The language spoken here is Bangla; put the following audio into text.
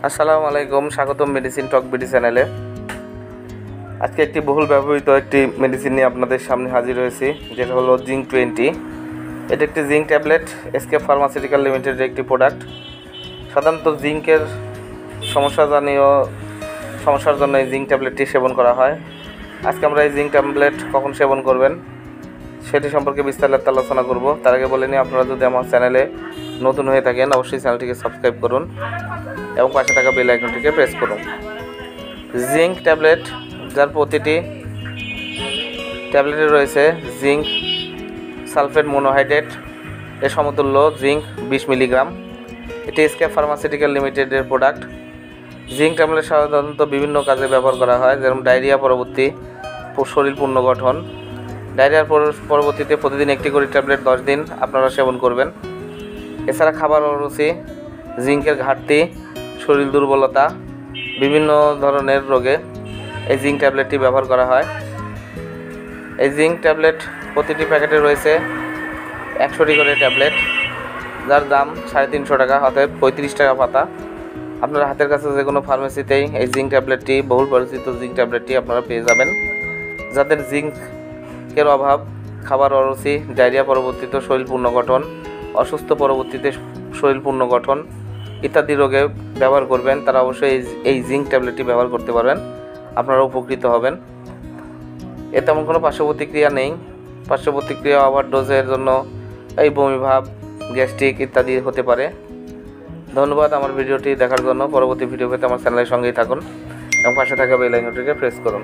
আসসালামু আলাইকুম, স্বাগতম মেডিসিন টক বিডি চ্যানেলে। আজকে একটি বহুল ব্যবহৃত একটি মেডিসিন নিয়ে আপনাদের সামনে হাজির হয়েছি, যেটা হলো জিঙ্ক 20। এটা একটি জিঙ্ক ট্যাবলেট, এসকেপ ফার্মাসিউটিক্যাল লিমিটেডের একটি প্রোডাক্ট। সাধারণত জিঙ্কের সমস্যার জন্য এই জিঙ্ক ট্যাবলেটটি সেবন করা হয়। আজকে আমরা এই জিঙ্ক ট্যাবলেট কখন সেবন করবেন সেটি সম্পর্কে বিস্তারিত আলোচনা করব। তার আগে বলে নিই, আপনারা যদি আমার চ্যানেলে নতুন হয়ে থাকেন অবশ্যই চ্যানেলটিকে সাবস্ক্রাইব করুন এবং পাশে থাকা বেল আইকনটিকে প্রেস করুন। জিঙ্ক ট্যাবলেট, যার প্রতিটি ট্যাবলেটে রয়েছে জিঙ্ক সালফেট মনোহাইড্রেট এর সমতুল্য জিঙ্ক 20 মিলিগ্রাম। এটি এসকেপ ফার্মাসিউটিক্যাল লিমিটেডের প্রোডাক্ট। জিঙ্ক ট্যাবলেট সাধারণত বিভিন্ন কাজে ব্যবহার করা হয়, যেমন ডায়রিয়া পরবর্তী শরীর পুনর্গঠন। ডায়রিয়ার পরবর্তীতে প্রতিদিন একটি করে ট্যাবলেট 10 দিন আপনারা সেবন করবেন। এছাড়া খাবার অরুচি, জিঙ্কের ঘাটতি, শরীর দুর্বলতা, বিভিন্ন ধরনের রোগে এই জিঙ্ক ট্যাবলেটটি ব্যবহার করা হয়। এই জিঙ্ক ট্যাবলেট প্রতিটি প্যাকেটে রয়েছে 100টি করে ট্যাবলেট, যার দাম 350 টাকা, অর্থাৎ 35 টাকা পাতা। আপনার হাতের কাছে যে কোনো ফার্মেসিতেই এই জিঙ্ক ট্যাবলেটটি, বহুল পরিচিত জিঙ্ক ট্যাবলেটটি আপনারা পেয়ে যাবেন। যাদের জিঙ্কের অভাব, খাবার অরুচি, ডায়রিয়া পরবর্তীতে শরীর পুনর্গঠন, অসুস্থ পরবর্তীতে শরীর পুনর্গঠন ইত্যাদি রোগে ব্যবহার করবেন, তারা অবশ্যই এই জিঙ্ক ট্যাবলেটটি ব্যবহার করতে পারবেন, আপনারা উপকৃত হবেন। এতে তেমন কোনো পার্শ্ব প্রতিক্রিয়া নেই। পার্শ্ব প্রতিক্রিয়া ওভারডোজের জন্য এই বমিভাব, গ্যাস্ট্রিক ইত্যাদি হতে পারে। ধন্যবাদ আমার ভিডিওটি দেখার জন্য। পরবর্তী ভিডিও পেতে আমার চ্যানেলের সঙ্গেই থাকুন এবং পাশে থাকা বেল আইকনটিকে প্রেস করুন।